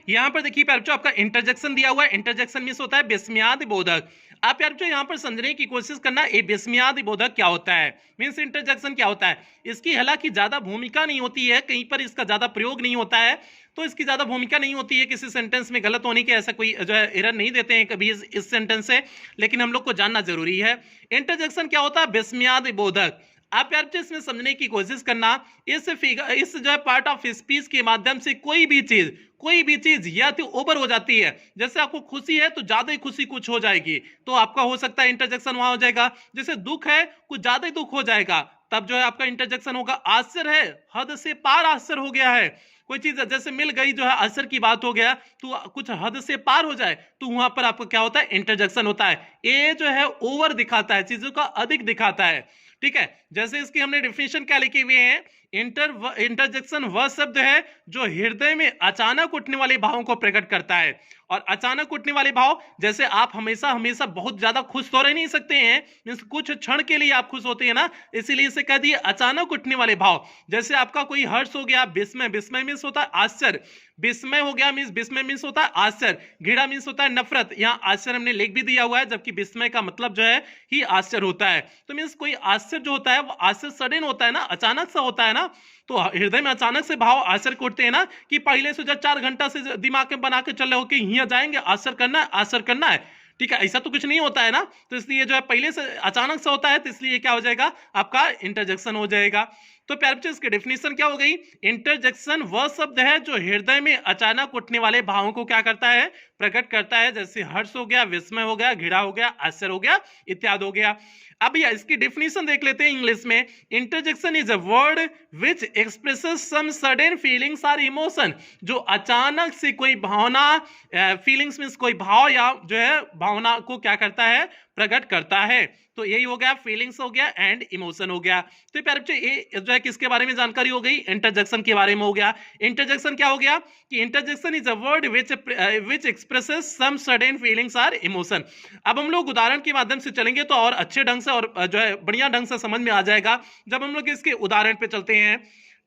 यहां पर देखिए बच्चों आपका इंटरजेक्शन दिया हुआ है। इंटरजेक्शन मींस होता है विस्मयादि बोधक। आप यार जो यहाँ पर समझने की कोशिश करना ये बेस्मियाद बोधक क्या होता है, मीन्स इंटरजेक्शन क्या होता है। इसकी हालांकि ज्यादा भूमिका नहीं होती है, कहीं पर इसका ज्यादा प्रयोग नहीं होता है, तो इसकी ज्यादा भूमिका नहीं होती है किसी सेंटेंस में गलत होने के, ऐसा कोई जो है एरर नहीं देते हैं कभी इस सेंटेंस से, लेकिन हम लोग को जानना जरूरी है। इंटरजेक्शन क्या होता है, बेस्मियाद बोधक। आप यार इसमें समझने की कोशिश करना, इस जो है पार्ट ऑफ स्पीच के माध्यम से कोई भी चीज या तो ओवर हो जाती है। जैसे आपको खुशी है तो ज्यादा ही खुशी कुछ हो जाएगी, तो आपका हो सकता है इंटरजेक्शन वहां हो जाएगा। जैसे दुख है, कुछ ज्यादा ही दुख हो जाएगा, तब जो है आपका इंटरजेक्शन होगा। आश्चर्य है, हद से पार आश्चर्य हो गया है, कोई चीज जैसे मिल गई जो है आश्चर्य की बात हो गया, तो कुछ हद से पार हो जाए तो वहां पर आपको क्या होता है, इंटरजेक्शन होता है। ये जो है ओवर दिखाता है, चीजों का अधिक दिखाता है, ठीक है। जैसे इसकी हमने डिफिनेशन क्या लिखे हुए हैं, इंटरजेक्शन वह शब्द है जो हृदय में अचानक उठने वाले भावों को प्रकट करता है। और अचानक उठने वाले भाव, जैसे आप हमेशा हमेशा बहुत ज्यादा खुश तो रह नहीं सकते हैं, मींस कुछ क्षण के लिए आप खुश होते हैं ना, इसीलिए इसे कह दिए अचानक उठने वाले भाव। जैसे आपका कोई हर्ष हो गया, विस्मय, विस्मय मीन्स होता है आश्चर्य, विस्मय हो गया मीन्स, विस्मय मीन्स होता है आश्चर्य, घृणा मीन्स होता है नफरत। यहाँ आश्चर्य हमने लिख भी दिया हुआ है, जबकि विस्मय का मतलब जो है ही आश्चर्य होता है। तो मीन्स कोई आश्चर्य जो होता है वो आश्चर्य सडन होता है ना, अचानक सा होता है ना, तो हृदय में अचानक से भाव आश्चर्य को उठते हैं ना, कि पहले से जब 4 घंटा से दिमाग में बना के चल रहे हो कि यहाँ जाएंगे, आश्चर्य करना है, आश्चर्य करना है, ठीक है, ऐसा तो कुछ नहीं होता है ना। तो इसलिए जो है पहले से अचानक से होता है, तो इसलिए क्या हो जाएगा, आपका इंटरजेक्शन हो जाएगा। तो प्यारे बच्चों इसकी डेफिनेशन क्या हो गई, इंटरजेक्शन वह शब्द है जो हृदय में अचानक उठने वाले भावों को क्या करता है, प्रकट करता है। जैसे हर्ष हो गया, विस्मय हो गया, घृणा हो गया, आश्चर्य हो गया, इत्यादि हो गया। अब भैया इसकी डेफिनेशन देख लेते हैं इंग्लिश में। Interjection is a word which expresses some sudden feelings और इमोशन, जो अचानक से कोई भावना, फीलिंग्स मींस कोई भाव या जो है भावना को क्या करता है, प्रकट करता है। तो यही हो गया, फीलिंग्स हो गया एंड इमोशन हो गया। तो प्यारे बच्चों ये जो है किसके बारे में जानकारी हो गई, इंटरजेक्शन के बारे में हो गया। इंटरजेक्शन क्या हो गया कि interjection is a word which expresses some sudden feelings और इमोशन। अब हम लोग उदाहरण के माध्यम से चलेंगे तो और अच्छे ढंग से और जो है बढ़िया ढंग से समझ में आ जाएगा जब हम लोग इसके उदाहरण पे चलते हैं,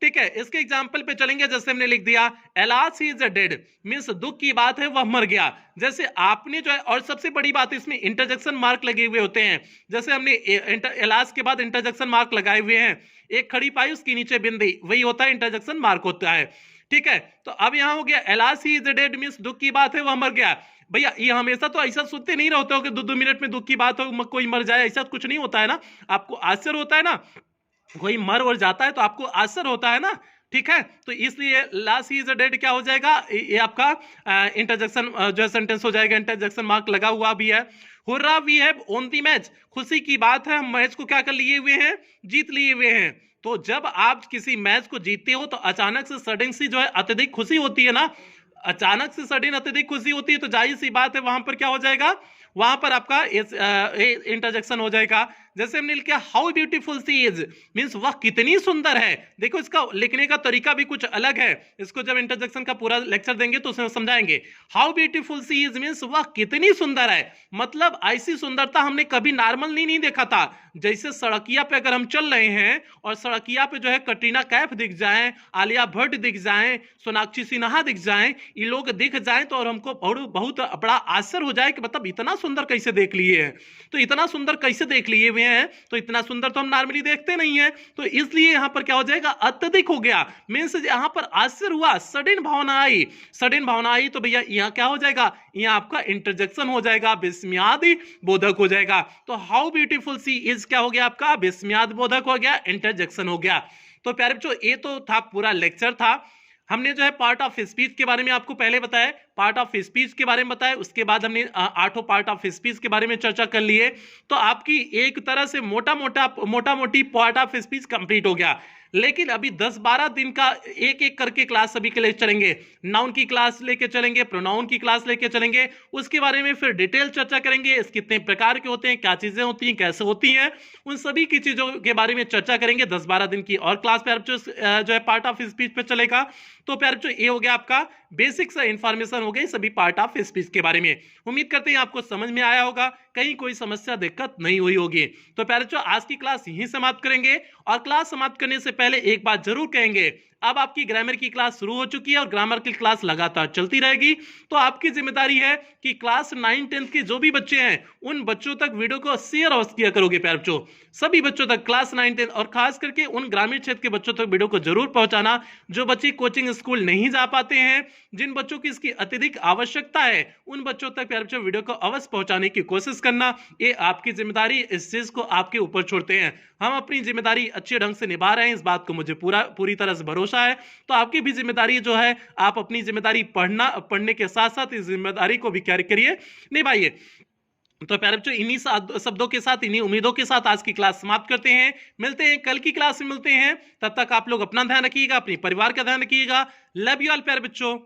ठीक है। इसके एग्जाम्पल पे चलेंगे, जैसे हमने लिख दिया alas he is dead, means दुख की बात है वह मर गया। जैसे आपने जो है, और सबसे बड़ी बात इसमें इंटरजेक्शन मार्क लगे हुए होते हैं। जैसे हमने एलास के बाद इंटरजेक्शन मार्क लगाए हुए हैं, एक खड़ी पाई उसके नीचे बिंदी, वही होता है इंटरजेक्शन मार्क होता है, ठीक है। तो अब यहां हो गया alas he is dead, means दुख की बात है वह मर गया। भैया ये हमेशा तो ऐसा सुनते नहीं रहते हो कि 2-2 मिनट में दुख की बात हो, कोई मर जाए, ऐसा कुछ नहीं होता है ना। आपको आश्चर्य होता है ना, कोई मर और जाता है तो आपको आश्चर्य होता है ना, ठीक है। तो इसलिए लास्ट इज डेड क्या हो जाएगा, ये आपका इंटरजेक्शन जो है सेंटेंस हो जाएगा, इंटरजेक्शन मार्क लगा हुआ भी है। Hurrah we have won the match, खुशी की बात है हम मैच को क्या कर लिए हुए हैं, जीत लिए हुए हैं। तो जब आप किसी मैच को जीतते हो तो अचानक से सडन सी जो है अत्यधिक खुशी होती है ना, अचानक से सडन अत्यधिक खुशी होती है, तो जाहिर सी बात है वहां पर क्या हो जाएगा, वहां पर आपका इंटरजेक्शन हो जाएगा। जैसे हमने लिखा how beautiful she is, means वह कितनी सुंदर है। देखो इसका लिखने का तरीका भी कुछ अलग है, इसको जब इंटरजेक्शन का पूरा लेक्चर देंगे तो उसमें समझाएंगे। How beautiful she is means वह कितनी सुंदर है, मतलब ऐसी सुंदरता हमने कभी नॉर्मल नहीं देखा था। जैसे सड़किया पे अगर हम चल रहे हैं और सड़किया पे जो है कटरीना कैफ दिख जाए, आलिया भट्ट दिख जाए, सोनाक्षी सिन्हा दिख जाए, ये लोग दिख जाए तो और हमको बहुत बड़ा आश्चर्य हो जाए कि मतलब इतना सुंदर कैसे देख लिए हैं, तो इतना सुंदर कैसे देख लिए हुए हैं, तो इतना सुंदर तो हम नॉर्मली देखते नहीं है। तो इसलिए यहां पर क्या हो जाएगा, अत्यधिक हो गया, मींस यहां पर आश्चर्य हुआ, सडन भावना आई, सडन भावना आई, तो भैया यहां क्या हो जाएगा, यहां आपका इंटरजेक्शन हो जाएगा, विस्मयादि बोधक हो जाएगा। तो हाउ ब्यूटीफुल सी इज क्या हो गया आपका, विस्मयादि बोधक हो गया, इंटरजेक्शन हो गया। तो प्यारे बच्चों ये तो था पूरा लेक्चर था, हमने जो है पार्ट ऑफ स्पीच के बारे में आपको पहले बताया, पार्ट ऑफ स्पीच के बारे में बताया, उसके बाद हमने 8 पार्ट ऑफ स्पीच के बारे में चर्चा कर लिए। तो आपकी एक तरह से मोटा मोटी पार्ट ऑफ स्पीच कंप्लीट हो गया। लेकिन अभी 10-12 दिन का एक एक करके क्लास सभी के लिए चलेंगे। नाउन की क्लास लेके चलेंगे, प्रोनाउन की क्लास लेके चलेंगे, उसके बारे में फिर डिटेल चर्चा करेंगे, इस कितने प्रकार के होते हैं, क्या चीजें होती हैं, कैसे होती हैं, उन सभी की चीजों के बारे में चर्चा करेंगे। 10-12 दिन की और क्लास पे जो है पार्ट ऑफ स्पीच पे चलेगा। तो प्यारे बच्चों ये हो गया आपका बेसिक सा इंफॉर्मेशन हो गई सभी पार्ट ऑफ स्पीच के बारे में। उम्मीद करते हैं आपको समझ में आया होगा, कहीं कोई समस्या दिक्कत नहीं हुई होगी। तो प्यारे बच्चों आज की क्लास यहीं समाप्त करेंगे और क्लास समाप्त करने से पहले एक बात जरूर कहेंगे, अब आपकी ग्रामर की क्लास शुरू हो चुकी है और ग्रामर की क्लास लगातार चलती रहेगी। तो आपकी जिम्मेदारी है कि क्लास 9 10 के जो भी बच्चे हैं उन बच्चों तक वीडियो को शेयर अवश्य किया करोगे प्यारे बच्चों, सभी बच्चों तक क्लास 9 10 और खास करके उन ग्रामीण क्षेत्र के बच्चों तक वीडियो को जरूर पहुंचाना जो बच्चे कोचिंग स्कूल नहीं जा पाते हैं, जिन बच्चों की इसकी अत्यधिक आवश्यकता है उन बच्चों तक प्यारे बच्चों वीडियो को अवश्य पहुंचाने की कोशिश करना, ये आपकी जिम्मेदारी, इस चीज को आपके ऊपर छोड़ते हैं। हम अपनी जिम्मेदारी अच्छे ढंग से निभा रहे हैं, इस बात को मुझे पूरी तरह से भरोसा है। तो आपकी भी जिम्मेदारी जो है, आप अपनी जिम्मेदारी पढ़ने के साथ साथ इस जिम्मेदारी को भी क्या करिए, निभाइए। तो प्यारे बच्चों इन्हीं शब्दों के साथ, इन्हीं उम्मीदों के साथ आज की क्लास समाप्त करते हैं। मिलते हैं कल की क्लास में, मिलते हैं। तब तक आप लोग अपना ध्यान रखिएगा, अपने परिवार का ध्यान रखिएगा। लव यू ऑल प्यारे बच्चों।